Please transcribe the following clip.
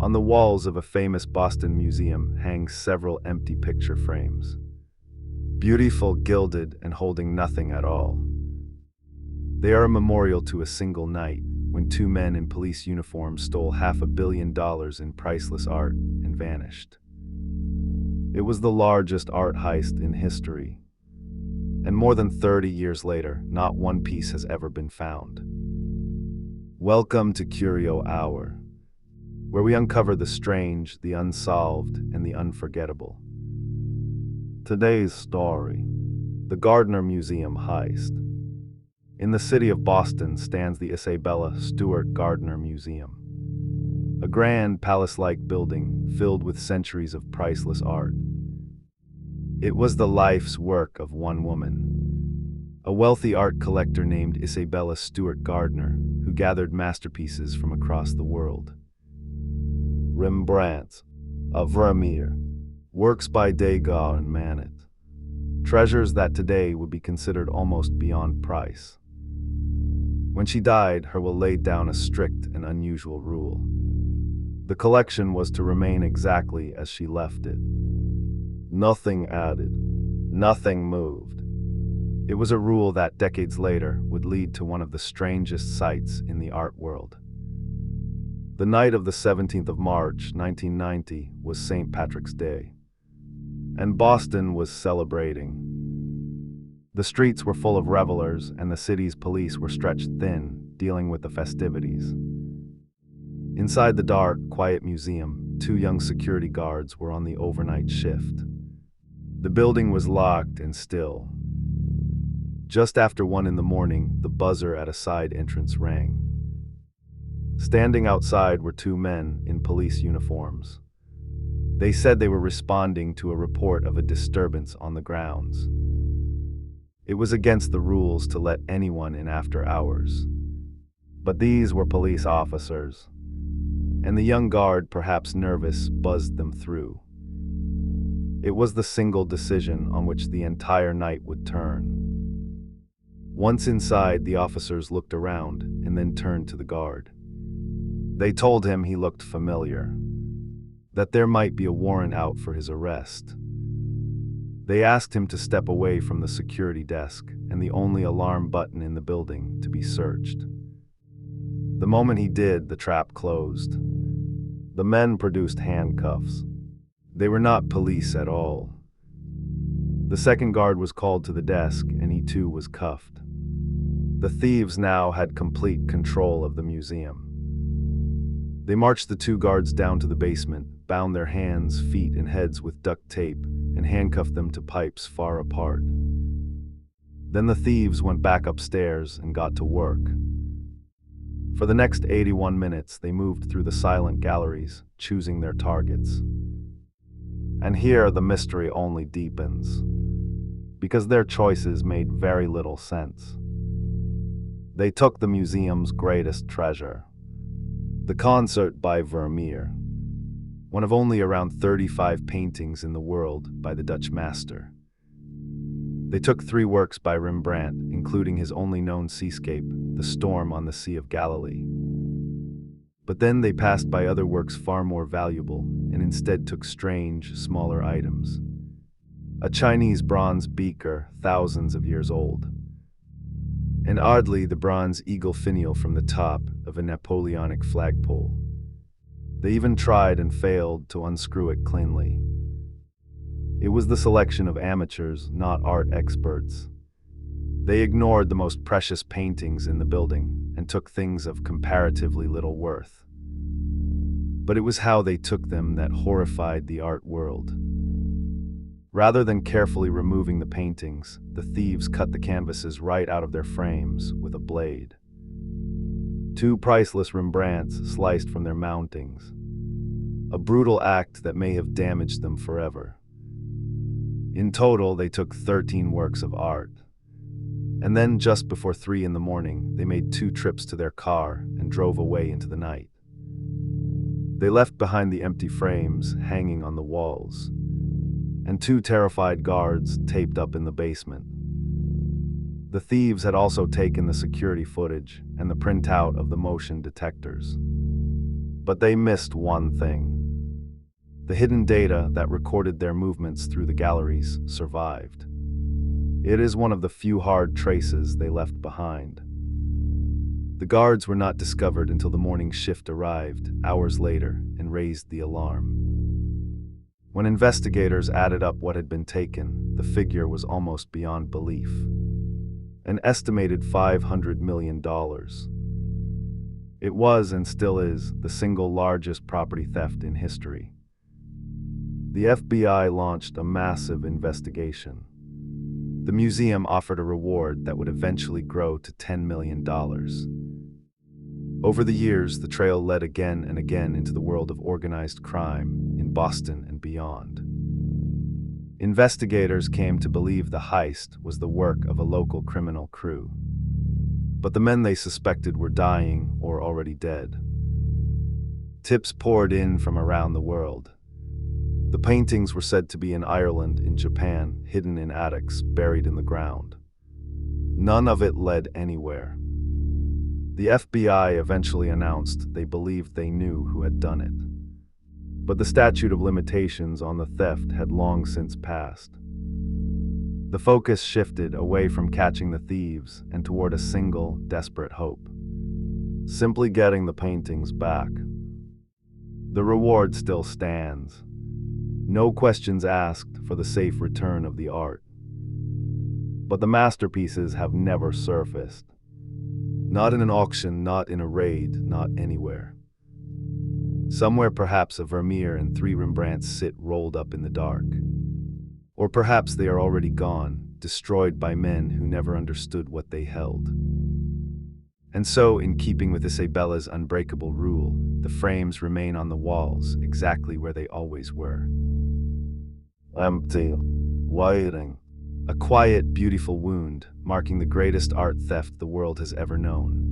On the walls of a famous Boston museum hang several empty picture frames. Beautiful, gilded, and holding nothing at all. They are a memorial to a single night when two men in police uniforms stole $500 million in priceless art and vanished. It was the largest art heist in history. And more than 30 years later, not one piece has ever been found. Welcome to Curio Hour, where we uncover the strange, the unsolved, and the unforgettable. Today's story: the Gardner Museum heist. In the city of Boston stands the Isabella Stewart Gardner Museum, a grand palace-like building filled with centuries of priceless art. It was the life's work of one woman, a wealthy art collector named Isabella Stewart Gardner, who gathered masterpieces from across the world. Rembrandts, of Vermeer, works by Degas and Manet, treasures that today would be considered almost beyond price. When she died, her will laid down a strict and unusual rule. The collection was to remain exactly as she left it. Nothing added, nothing moved. It was a rule that decades later would lead to one of the strangest sights in the art world. The night of the 17th of March, 1990, was St. Patrick's Day, and Boston was celebrating. The streets were full of revelers, and the city's police were stretched thin, dealing with the festivities. Inside the dark, quiet museum, two young security guards were on the overnight shift. The building was locked and still. Just after 1 a.m, the buzzer at a side entrance rang. Standing outside were two men in police uniforms. They said they were responding to a report of a disturbance on the grounds. It was against the rules to let anyone in after hours. But these were police officers, and the young guard, perhaps nervous, buzzed them through. It was the single decision on which the entire night would turn. Once inside, the officers looked around and then turned to the guard. They told him he looked familiar, that there might be a warrant out for his arrest. They asked him to step away from the security desk and the only alarm button in the building to be searched. The moment he did, the trap closed. The men produced handcuffs. They were not police at all. The second guard was called to the desk, and he too was cuffed. The thieves now had complete control of the museum. They marched the two guards down to the basement, bound their hands, feet, and heads with duct tape, and handcuffed them to pipes far apart. Then the thieves went back upstairs and got to work. For the next 81 minutes, they moved through the silent galleries, choosing their targets. And here the mystery only deepens, because their choices made very little sense. They took the museum's greatest treasure, the concert by Vermeer, one of only around 35 paintings in the world by the Dutch master. They took 3 works by Rembrandt, including his only known seascape, The Storm on the Sea of Galilee. But then they passed by other works far more valuable, and instead took strange, smaller items. A Chinese bronze beaker, thousands of years old. And oddly, the bronze eagle finial from the top of a Napoleonic flagpole. They even tried and failed to unscrew it cleanly. It was the selection of amateurs, not art experts. They ignored the most precious paintings in the building and took things of comparatively little worth. But it was how they took them that horrified the art world. Rather than carefully removing the paintings, the thieves cut the canvases right out of their frames with a blade. 2 priceless Rembrandts sliced from their mountings, a brutal act that may have damaged them forever. In total, they took 13 works of art. And then, just before 3 a.m, they made 2 trips to their car and drove away into the night. They left behind the empty frames hanging on the walls, and 2 terrified guards taped up in the basement. The thieves had also taken the security footage and the printout of the motion detectors. But they missed one thing. The hidden data that recorded their movements through the galleries survived. It is one of the few hard traces they left behind. The guards were not discovered until the morning shift arrived, hours later, and raised the alarm. When investigators added up what had been taken, the figure was almost beyond belief. An estimated $500 million. It was, and still is, the single largest property theft in history. The FBI launched a massive investigation. The museum offered a reward that would eventually grow to $10 million. Over the years, the trail led again and again into the world of organized crime in Boston and beyond. Investigators came to believe the heist was the work of a local criminal crew. But the men they suspected were dying or already dead. Tips poured in from around the world. The paintings were said to be in Ireland, in Japan, hidden in attics, buried in the ground. None of it led anywhere. The FBI eventually announced they believed they knew who had done it. But the statute of limitations on the theft had long since passed. The focus shifted away from catching the thieves and toward a single, desperate hope: simply getting the paintings back. The reward still stands. No questions asked for the safe return of the art. But the masterpieces have never surfaced. Not in an auction, not in a raid, not anywhere. Somewhere perhaps a Vermeer and 3 Rembrandts sit rolled up in the dark. Or perhaps they are already gone, destroyed by men who never understood what they held. And so, in keeping with Isabella's unbreakable rule, the frames remain on the walls, exactly where they always were. Empty. Waiting. A quiet, beautiful wound, marking the greatest art theft the world has ever known.